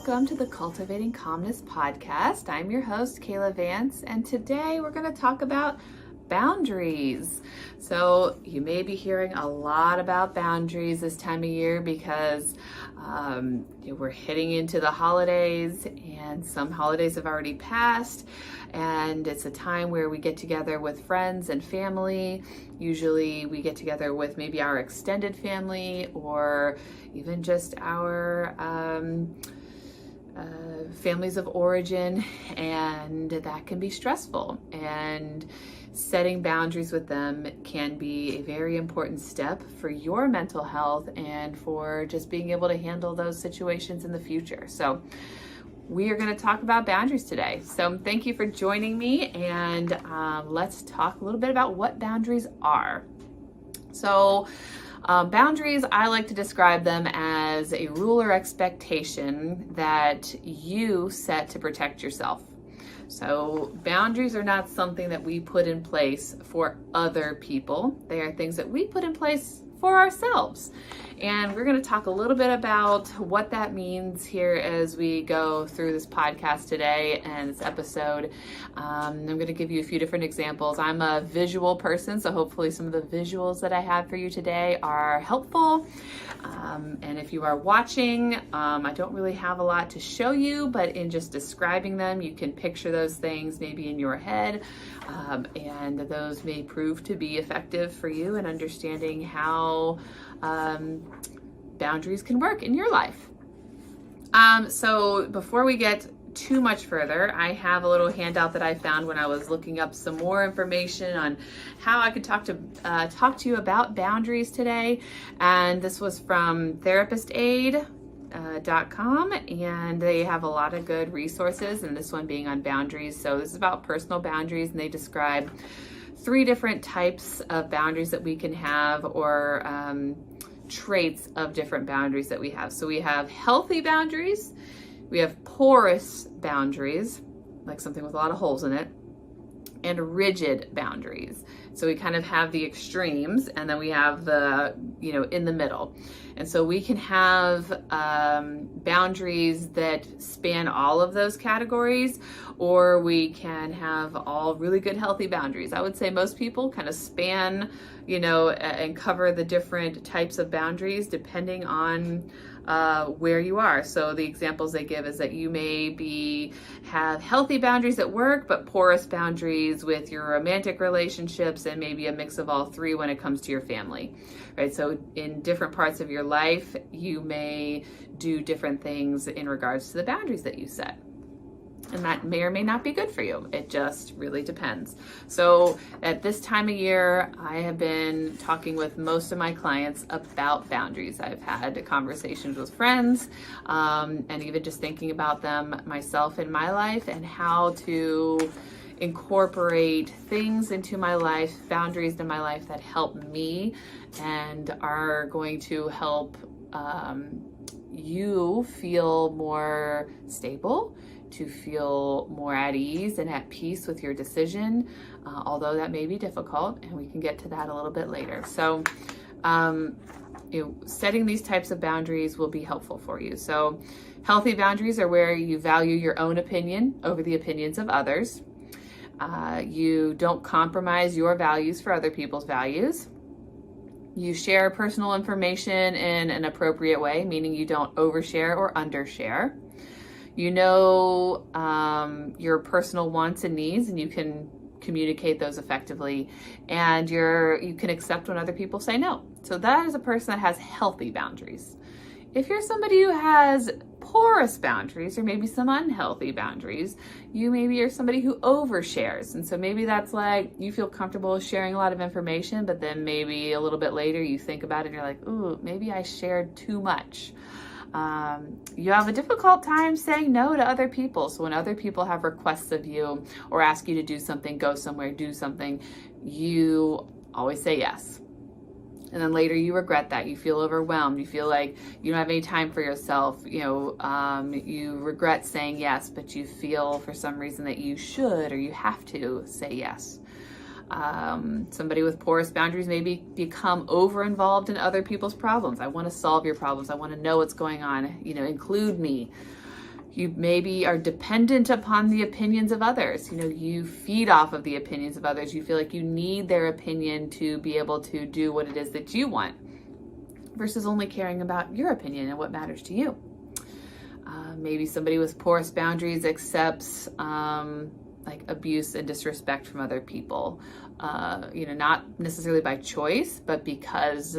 welcome to the Cultivating Calmness Podcast. I'm your host, Kaela Vance, and today we're going to talk about boundaries. So you may be hearing a lot about boundaries this time of year because we're heading into the holidays, and some holidays have already passed, and it's a time where we get together with friends and family. Usually we get together with maybe our extended family or even just our families of origin, and that can be stressful, and setting boundaries with them can be a very important step for your mental health and for just being able to handle those situations in the future. So we are going to talk about boundaries today. So thank you for joining me, and let's talk a little bit about what boundaries are. So boundaries, I like to describe them as a rule or expectation that you set to protect yourself. So boundaries are not something that we put in place for other people. They are things that we put in place for ourselves. And we're going to talk a little bit about what that means here as we go through this podcast today and this episode. I'm going to give you a few different examples. I'm a visual person, so hopefully some of the visuals that I have for you today are helpful. And if you are watching, I don't really have a lot to show you, but in just describing them, you can picture those things maybe in your head, and those may prove to be effective for you in understanding how boundaries can work in your life. So before we get too much further, I have a little handout that I found when I was looking up some more information on how I could talk to you about boundaries today. And this was from therapistaid.com, and they have a lot of good resources, and this one being on boundaries. So this is about personal boundaries, and they describe 3 different types of boundaries that we can have, or traits of different boundaries that we have. So we have healthy boundaries, we have porous boundaries, like something with a lot of holes in it, and rigid boundaries. So we kind of have the extremes, and then we have the, in the middle. And so we can have boundaries that span all of those categories, or we can have all really good healthy boundaries. I would say most people kind of span, and cover the different types of boundaries depending on where you are. So the examples they give is that you may have healthy boundaries at work, but porous boundaries with your romantic relationships, and maybe a mix of all 3 when it comes to your family, right? So in different parts of your life, you may do different things in regards to the boundaries that you set. And that may or may not be good for you. It just really depends. So at this time of year, I have been talking with most of my clients about boundaries. I've had conversations with friends, and even just thinking about them myself in my life, and how to incorporate things into my life, boundaries in my life that help me and are going to help you feel more stable, to feel more at ease and at peace with your decision, although that may be difficult, and we can get to that a little bit later. So setting these types of boundaries will be helpful for you. So healthy boundaries are where you value your own opinion over the opinions of others. You don't compromise your values for other people's values. You share personal information in an appropriate way, meaning you don't overshare or undershare. You know your personal wants and needs, and you can communicate those effectively, and you can accept when other people say no. So that is a person that has healthy boundaries. If you're somebody who has porous boundaries, or maybe some unhealthy boundaries, you maybe are somebody who overshares. And so maybe that's like you feel comfortable sharing a lot of information, but then maybe a little bit later you think about it and you're like, ooh, maybe I shared too much. You have a difficult time saying no to other people. So when other people have requests of you or ask you to do something, go somewhere, do something, you always say yes. And then later you regret that. You feel overwhelmed. You feel like you don't have any time for yourself. You regret saying yes, but you feel for some reason that you should or you have to say yes. Somebody with porous boundaries maybe become over-involved in other people's problems. I want to solve your problems. I want to know what's going on. Include me. You maybe are dependent upon the opinions of others. You feed off of the opinions of others. You feel like you need their opinion to be able to do what it is that you want, versus only caring about your opinion and what matters to you. Maybe somebody with porous boundaries accepts like abuse and disrespect from other people, not necessarily by choice, but because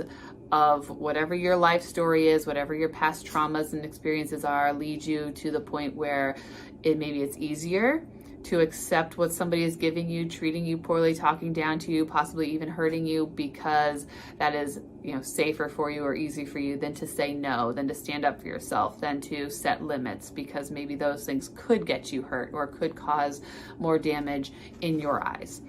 of whatever your life story is, whatever your past traumas and experiences are, lead you to the point where maybe it's easier to accept what somebody is giving you, treating you poorly, talking down to you, possibly even hurting you, because that is, safer for you or easy for you than to say no, than to stand up for yourself, than to set limits, because maybe those things could get you hurt or could cause more damage in your eyes.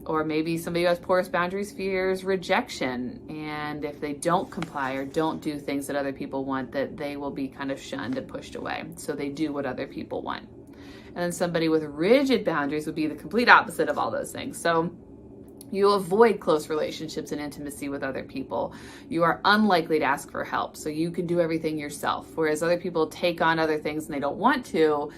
Or maybe somebody who has porous boundaries fears rejection, and if they don't comply or don't do things that other people want, that they will be kind of shunned and pushed away. So they do what other people want. And then somebody with rigid boundaries would be the complete opposite of all those things. So you avoid close relationships and intimacy with other people. You are unlikely to ask for help, so you can do everything yourself. Whereas other people take on other things and they don't want to.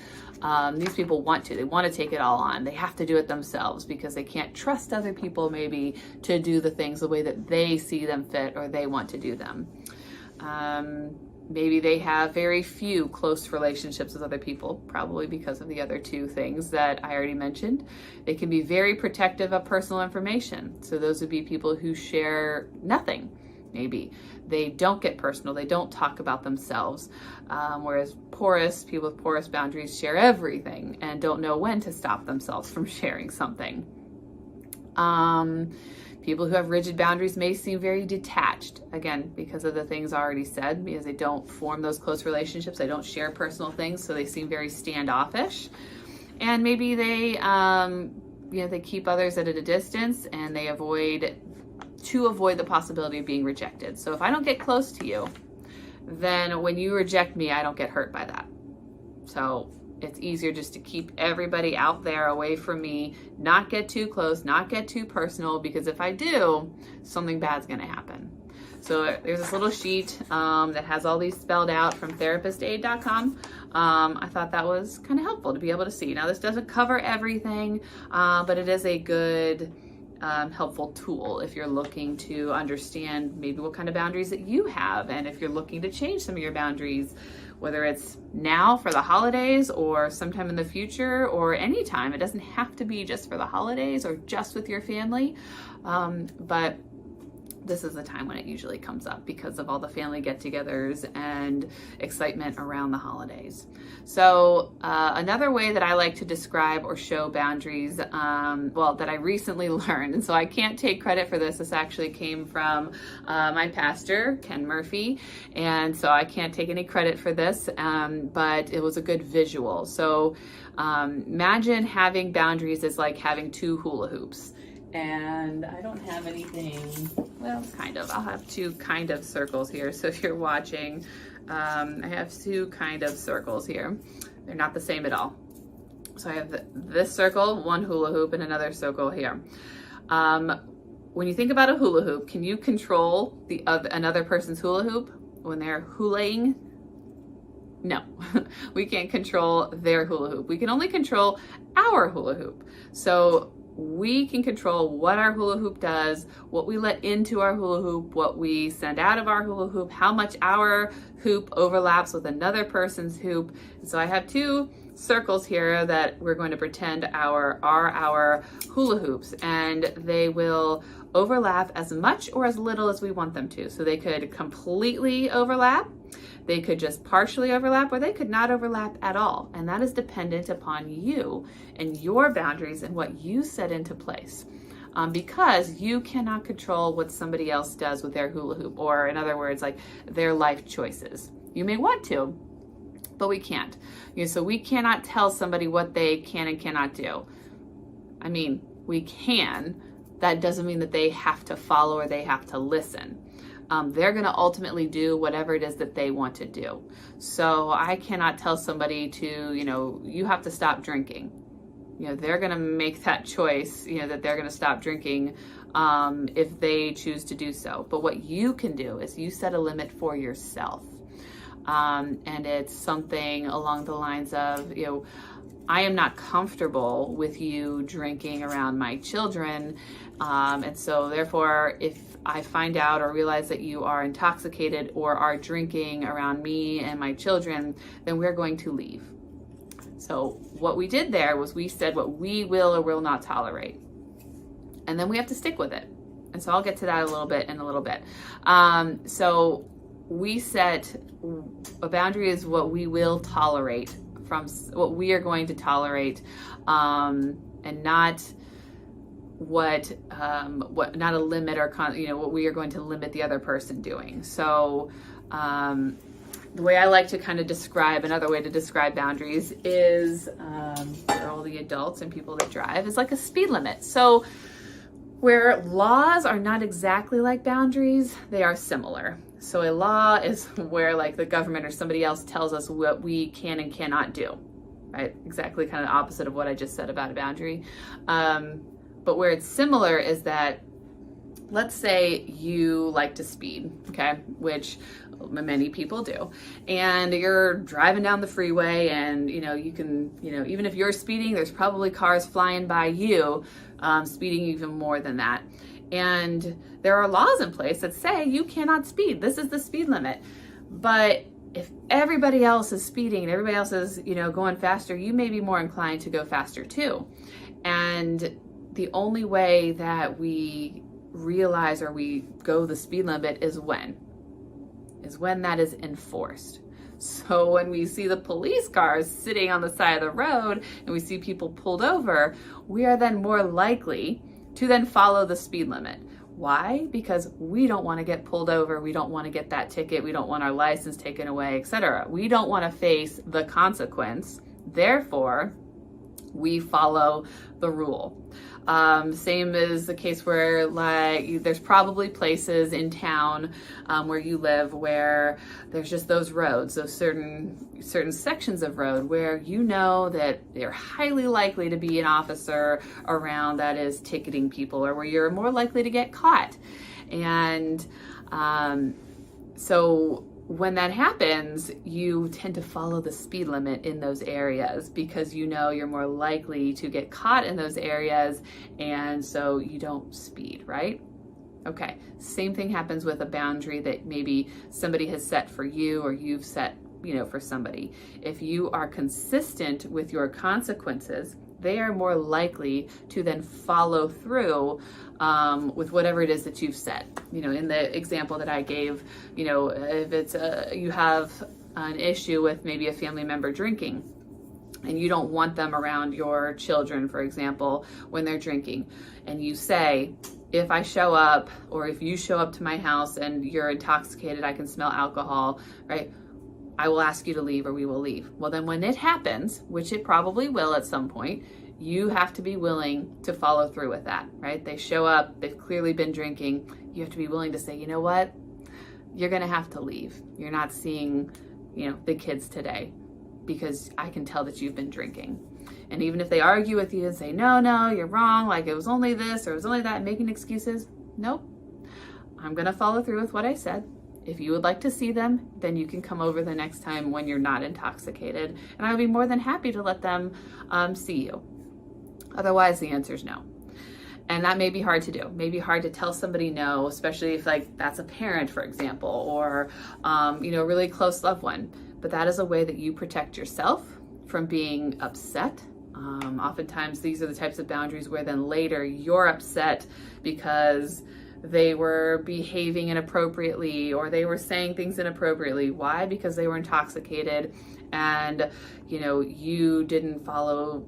These people want to. They want to take it all on. They have to do it themselves because they can't trust other people maybe to do the things the way that they see them fit or they want to do them. Maybe they have very few close relationships with other people, probably because of the other two things that I already mentioned. They can be very protective of personal information. So those would be people who share nothing, maybe. They don't get personal. They don't talk about themselves. Whereas people with porous boundaries share everything and don't know when to stop themselves from sharing something. People who have rigid boundaries may seem very detached, again, because of the things already said, because they don't form those close relationships. They don't share personal things, so they seem very standoffish. And maybe they, they keep others at a distance, and they avoid the possibility of being rejected. So if I don't get close to you, then when you reject me, I don't get hurt by that. So it's easier just to keep everybody out there away from me, not get too close, not get too personal, because if I do, something bad's going to happen. So there's this little sheet that has all these spelled out from therapistaid.com. I thought that was kind of helpful to be able to see. Now, this doesn't cover everything, but it is a good helpful tool if you're looking to understand maybe what kind of boundaries that you have, and if you're looking to change some of your boundaries, whether it's now for the holidays or sometime in the future or anytime. It doesn't have to be just for the holidays or just with your family, but this is the time when it usually comes up because of all the family get-togethers and excitement around the holidays. So another way that I like to describe or show boundaries, that I recently learned, and so I can't take credit for this. This actually came from my pastor, Ken Murphy, and so I can't take any credit for this, but it was a good visual. So imagine having boundaries is like having two hula hoops. And I don't have anything, well, kind of. I'll have two kind of circles here. So if you're watching, I have two kind of circles here. They're not the same at all. So I have this circle, one hula hoop, and another circle here. When you think about a hula hoop, can you control another person's hula hoop when they're hulaing? No, we can't control their hula hoop. We can only control our hula hoop. So we can control what our hula hoop does, what we let into our hula hoop, what we send out of our hula hoop, how much our hoop overlaps with another person's hoop. And so I have two circles here that we're going to pretend are our hula hoops, and they will overlap as much or as little as we want them to. So they could completely overlap, they could just partially overlap, or they could not overlap at all. And that is dependent upon you and your boundaries and what you set into place. Because you cannot control what somebody else does with their hula hoop, or in other words, like their life choices. You may want to, but we can't. So we cannot tell somebody what they can and cannot do. I mean, we can. That doesn't mean that they have to follow or they have to listen. They're going to ultimately do whatever it is that they want to do. So I cannot tell somebody to, you have to stop drinking. They're going to make that choice, that they're going to stop drinking if they choose to do so. But what you can do is you set a limit for yourself. And it's something along the lines of, I am not comfortable with you drinking around my children. And so therefore, if I find out or realize that you are intoxicated or are drinking around me and my children, then we're going to leave. So what we did there was we said what we will or will not tolerate. And then we have to stick with it. And so I'll get to that a little bit in a little bit. So we set a boundary is what we will tolerate from what we are going to tolerate, and not what not a limit or what we are going to limit the other person doing. So the way I like to kind of describe, another way to describe boundaries is for all the adults and people that drive, is like a speed limit. So where laws are not exactly like boundaries, they are similar. So a law is where like the government or somebody else tells us what we can and cannot do, right? Exactly kind of the opposite of what I just said about a boundary. But where it's similar is that, let's say you like to speed, okay? Which many people do. And you're driving down the freeway and, you can, even if you're speeding, there's probably cars flying by you, speeding even more than that. And there are laws in place that say you cannot speed. This is the speed limit. But if everybody else is speeding and everybody else is, going faster, you may be more inclined to go faster too. And the only way that we realize or we go the speed limit is when that is enforced. So when we see the police cars sitting on the side of the road and we see people pulled over, we are then more likely to then follow the speed limit. Why? Because we don't want to get pulled over. We don't want to get that ticket. We don't want our license taken away, etc. We don't want to face the consequence. Therefore, we follow the rule. Same is the case where there's probably places in town where you live where there's just those roads, those certain sections of road where that they're highly likely to be an officer around that is ticketing people, or where you're more likely to get caught. And so when that happens, you tend to follow the speed limit in those areas because you're more likely to get caught in those areas, and so you don't speed, right? Okay, same thing happens with a boundary that maybe somebody has set for you or you've set, for somebody. If you are consistent with your consequences, they are more likely to then follow through with whatever it is that you've set. In the example that I gave, if it's you have an issue with maybe a family member drinking and you don't want them around your children, for example, when they're drinking, and you say, if I show up or if you show up to my house and you're intoxicated, I can smell alcohol, right? I will ask you to leave or we will leave. Well, then when it happens, which it probably will at some point, you have to be willing to follow through with that, right? They show up, they've clearly been drinking. You have to be willing to say, you know what? You're going to have to leave. You're not seeing, the kids today because I can tell that you've been drinking. And even if they argue with you and say, no, you're wrong, like it was only this or it was only that, making excuses, nope. I'm going to follow through with what I said. If you would like to see them, then you can come over the next time when you're not intoxicated. And I would be more than happy to let them see you. Otherwise, the answer is no. And that may be hard to do. Maybe hard to tell somebody no, especially if that's a parent, for example, or a really close loved one. But that is a way that you protect yourself from being upset. Oftentimes, these are the types of boundaries where then later you're upset because they were behaving inappropriately or they were saying things inappropriately. Why? Because they were intoxicated and you didn't follow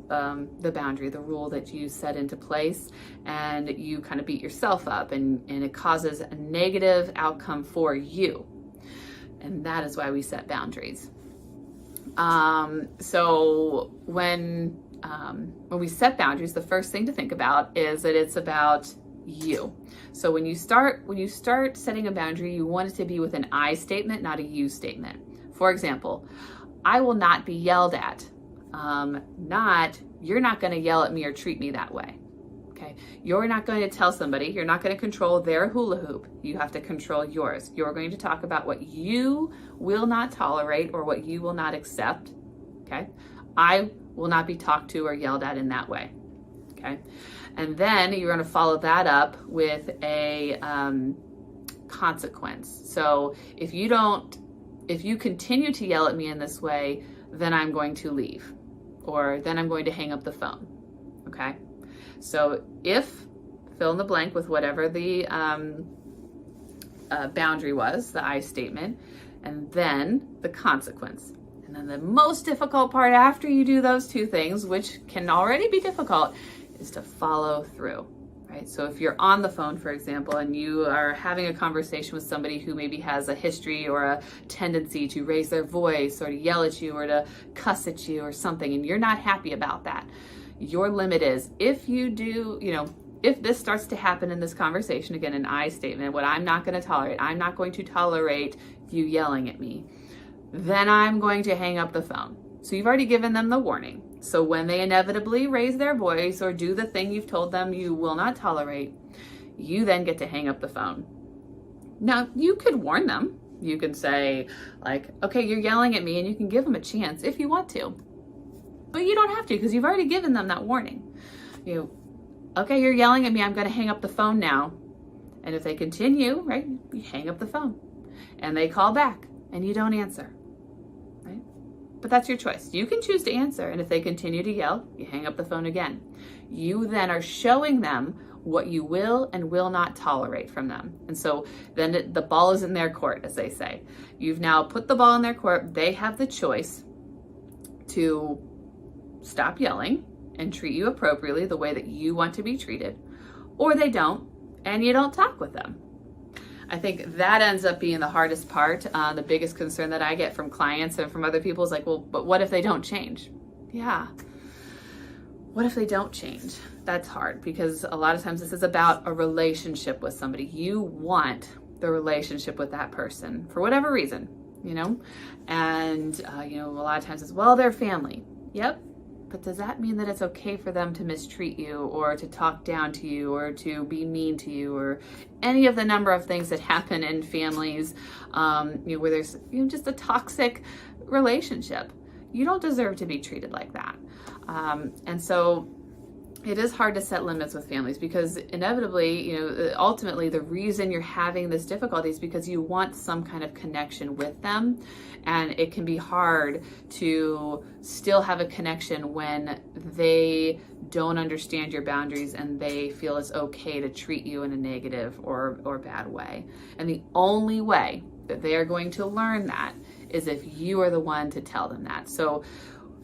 the boundary, the rule that you set into place, and you kind of beat yourself up, and it causes a negative outcome for you. And that is why we set boundaries. So when we set boundaries, the first thing to think about is that it's about you. So when you start setting a boundary, you want it to be with an I statement, not a you statement. For example, I will not be yelled at. Not, you're not going to yell at me or treat me that way. Okay, you're not going to tell somebody, you're not going to control their hula hoop. You have to control yours. You're going to talk about what you will not tolerate or what you will not accept. Okay, I will not be talked to or yelled at in that way. Okay, and then you're going to follow that up with a consequence. So if you continue to yell at me in this way, then I'm going to leave, or then I'm going to hang up the phone. Okay. So if, fill in the blank with whatever the boundary was, the I statement, and then the consequence. And then the most difficult part after you do those two things, which can already be difficult, is to follow through, right? So if you're on the phone, for example, and you are having a conversation with somebody who maybe has a history or a tendency to raise their voice or to yell at you or to cuss at you or something, and you're not happy about that, your limit is, if you do, if this starts to happen in this conversation, again, an I statement, what I'm not going to tolerate, I'm not going to tolerate you yelling at me, then I'm going to hang up the phone. So you've already given them the warning. So when they inevitably raise their voice or do the thing you've told them you will not tolerate, you then get to hang up the phone. Now, you could warn them. You could say, like, okay, you're yelling at me, and you can give them a chance if you want to. But you don't have to, because you've already given them that warning. Okay, you're yelling at me, I'm going to hang up the phone now. And if they continue, right, you hang up the phone. And they call back, and you don't answer. Right? But that's your choice. You can choose to answer, and if they continue to yell, you hang up the phone again. You then are showing them what you will and will not tolerate from them. And so then the ball is in their court, as they say. You've now put the ball in their court. They have the choice to stop yelling and treat you appropriately the way that you want to be treated, or they don't, and you don't talk with them. I think that ends up being the hardest part. The biggest concern that I get from clients and from other people is like, well, but what if they don't change? Yeah. What if they don't change? That's hard, because a lot of times this is about a relationship with somebody. You want the relationship with that person for whatever reason, and a lot of times it's, well, they're family. Yep. But does that mean that it's okay for them to mistreat you or to talk down to you or to be mean to you or any of the number of things that happen in families where there's just a toxic relationship? You don't deserve to be treated like that. And so it is hard to set limits with families, because inevitably, ultimately the reason you're having this difficulty is because you want some kind of connection with them. And it can be hard to still have a connection when they don't understand your boundaries and they feel it's okay to treat you in a negative or bad way. And the only way that they are going to learn that is if you are the one to tell them that. So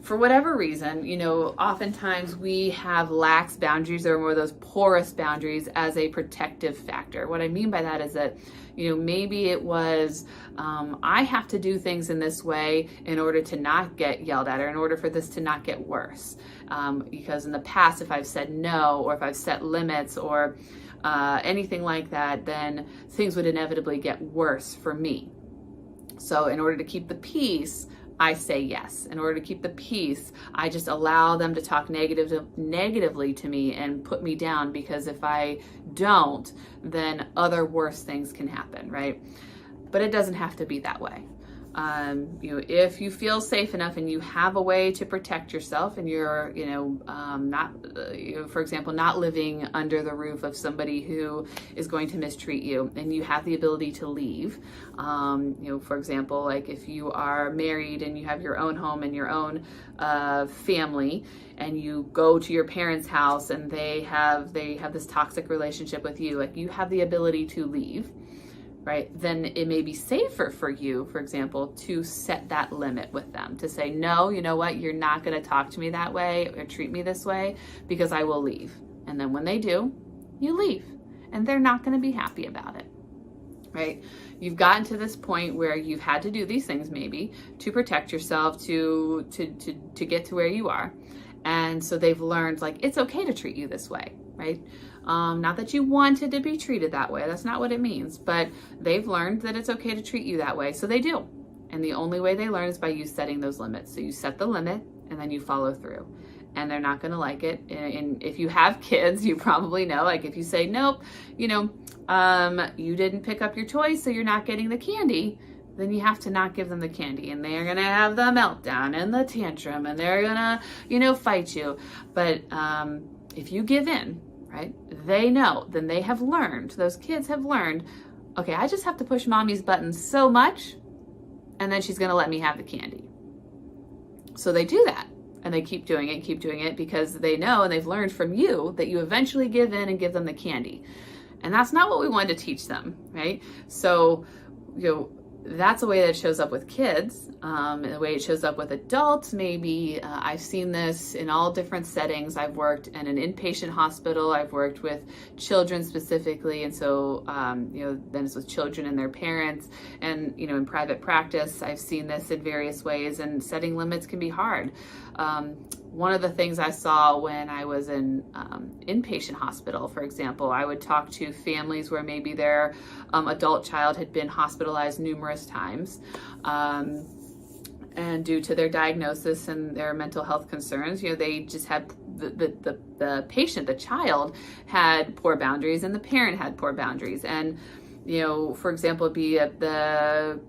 for whatever reason, oftentimes we have lax boundaries or more of those porous boundaries as a protective factor. What I mean by that is that, maybe it was, I have to do things in this way in order to not get yelled at or in order for this to not get worse. Because in the past, if I've said no, or if I've set limits or anything like that, then things would inevitably get worse for me. So in order to keep the peace, I say yes. In order to keep the peace, I just allow them to talk negatively to me and put me down, because if I don't, then other worse things can happen, right? But it doesn't have to be that way. If you feel safe enough and you have a way to protect yourself, and you're, not, for example, not living under the roof of somebody who is going to mistreat you, and you have the ability to leave, for example, like if you are married and you have your own home and your own family, and you go to your parents' house and they have this toxic relationship with you, like you have the ability to leave, right? Then it may be safer for you, for example, to set that limit with them, to say, no, you know what, you're not going to talk to me that way or treat me this way, because I will leave. And then when they do, you leave, and they're not going to be happy about it, right? You've gotten to this point where you've had to do these things maybe to protect yourself, to get to where you are. And so they've learned, like, it's okay to treat you this way, right? Not that you wanted to be treated that way. That's not what it means. But they've learned that it's okay to treat you that way. So they do. And the only way they learn is by you setting those limits. So you set the limit and then you follow through. and they're not going to like it. And if you have kids, you probably know, like if you say, nope, you didn't pick up your toy, so you're not getting the candy, then you have to not give them the candy, and they're going to have the meltdown and the tantrum, and they're going to, fight you. But if you give in, right, they know, then they have learned, those kids have learned, okay, I just have to push mommy's button so much, and then she's going to let me have the candy. So they do that, and they keep doing it because they know, and they've learned from you, that you eventually give in and give them the candy. And that's not what we wanted to teach them, right? So, that's a way that it shows up with kids. The way it shows up with adults, maybe I've seen this in all different settings. I've worked in an inpatient hospital. I've worked with children specifically. And so, then it's with children and their parents. And, in private practice, I've seen this in various ways, and setting limits can be hard. One of the things I saw when I was in inpatient hospital, for example, I would talk to families where maybe their adult child had been hospitalized numerous times, and due to their diagnosis and their mental health concerns, they just had the patient, the child, had poor boundaries, and the parent had poor boundaries. And for example, be the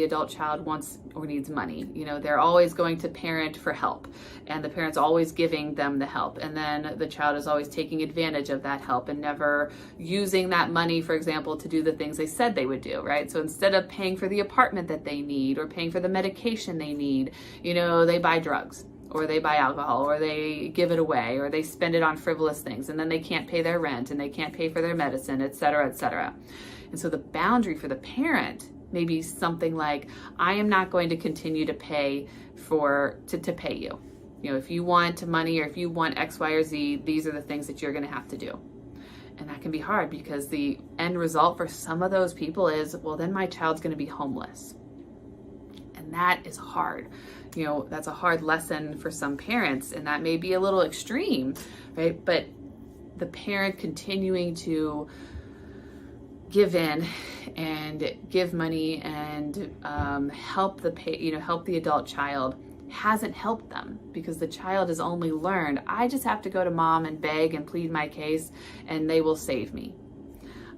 adult child wants or needs money. They're always going to parent for help, and the parent's always giving them the help. And then the child is always taking advantage of that help and never using that money, for example, to do the things they said they would do, right? So instead of paying for the apartment that they need or paying for the medication they need, they buy drugs, or they buy alcohol, or they give it away, or they spend it on frivolous things, and then they can't pay their rent, and they can't pay for their medicine, et cetera, et cetera. And so the boundary for the parent may be something like, I am not going to continue to pay to pay you. If you want money, or if you want X, Y, or Z, these are the things that you're going to have to do. And that can be hard, because the end result for some of those people is, well, then my child's going to be homeless. And that is hard. That's a hard lesson for some parents, and that may be a little extreme, right? But the parent continuing to give in and give money and help the adult child hasn't helped them, because the child has only learned, I just have to go to mom and beg and plead my case, and they will save me.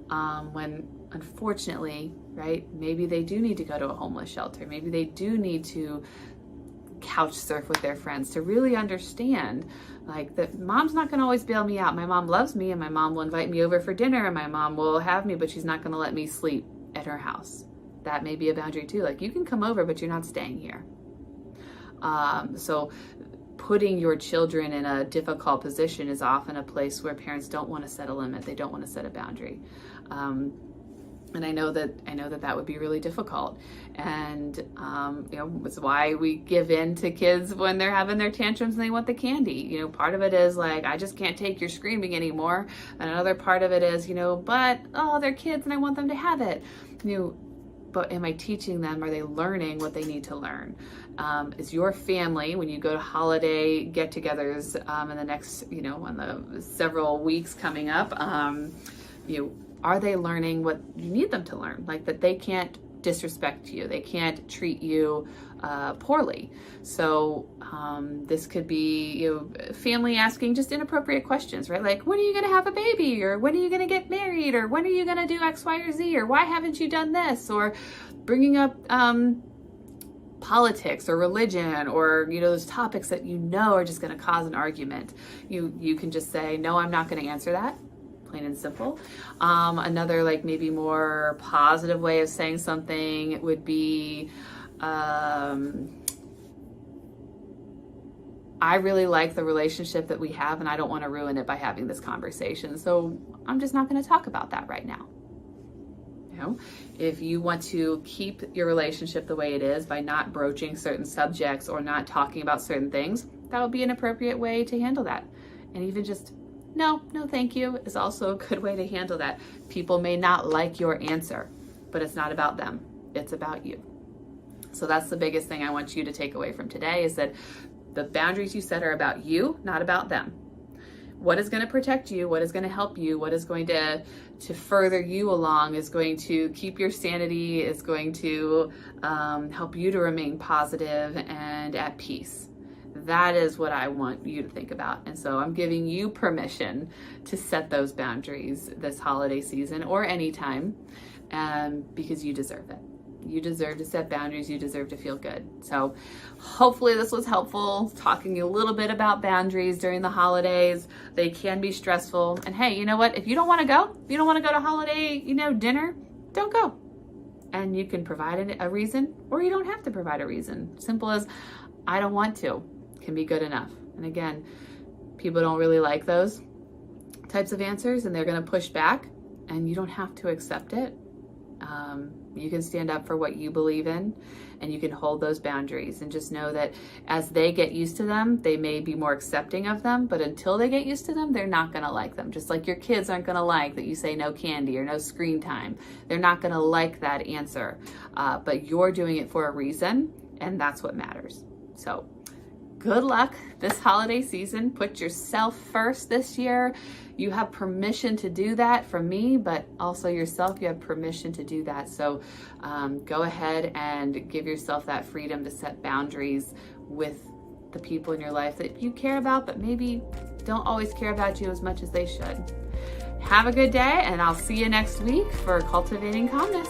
When unfortunately, right, maybe they do need to go to a homeless shelter. Maybe they do need to couch surf with their friends to really understand, like, that mom's not going to always bail me out. My mom loves me, and my mom will invite me over for dinner, and my mom will have me, but she's not going to let me sleep at her house. That may be a boundary too. Like, you can come over, but you're not staying here. So putting your children in a difficult position is often a place where parents don't want to set a limit. They don't want to set a boundary. And I know that would be really difficult. And, it's why we give in to kids when they're having their tantrums and they want the candy. Part of it is like, I just can't take your screaming anymore. And another part of it is, but, they're kids and I want them to have it. But am I teaching them? Are they learning what they need to learn? Is your family, when you go to holiday get-togethers in the next, in the several weeks coming up, are they learning what you need them to learn? Like, that they can't disrespect you, they can't treat you poorly. So this could be family asking just inappropriate questions, right? Like, when are you going to have a baby? Or when are you going to get married? Or when are you going to do X, Y, or Z? Or why haven't you done this? Or bringing up politics or religion, or those topics that are just going to cause an argument. You can just say, no, I'm not going to answer that. Plain and simple. Another, like, maybe more positive way of saying something would be, I really like the relationship that we have, and I don't want to ruin it by having this conversation. So I'm just not going to talk about that right now. If you want to keep your relationship the way it is by not broaching certain subjects or not talking about certain things, that would be an appropriate way to handle that. And even just, no, thank you, is also a good way to handle that. People may not like your answer, but it's not about them. It's about you. So that's the biggest thing I want you to take away from today, is that the boundaries you set are about you, not about them. What is going to protect you? What is going to help you? What is going to further you along, is going to keep your sanity, is going to help you to remain positive and at peace. That is what I want you to think about. And so I'm giving you permission to set those boundaries this holiday season or anytime, because you deserve it. You deserve to set boundaries. You deserve to feel good. So hopefully this was helpful, talking a little bit about boundaries during the holidays. They can be stressful. And hey, you know what? If you don't want to go, if you don't want to go to holiday, dinner, don't go. And you can provide a reason, or you don't have to provide a reason. Simple as, I don't want to, can be good enough. And again, people don't really like those types of answers, and they're going to push back, and you don't have to accept it. You can stand up for what you believe in, and you can hold those boundaries, and just know that as they get used to them, they may be more accepting of them, but until they get used to them, they're not going to like them. Just like your kids aren't going to like that you say no candy or no screen time. They're not going to like that answer, but you're doing it for a reason, and that's what matters. So good luck this holiday season. Put yourself first this year. You have permission to do that from me, but also yourself, you have permission to do that. So go ahead and give yourself that freedom to set boundaries with the people in your life that you care about, but maybe don't always care about you as much as they should. Have a good day, and I'll see you next week for Cultivating Calmness.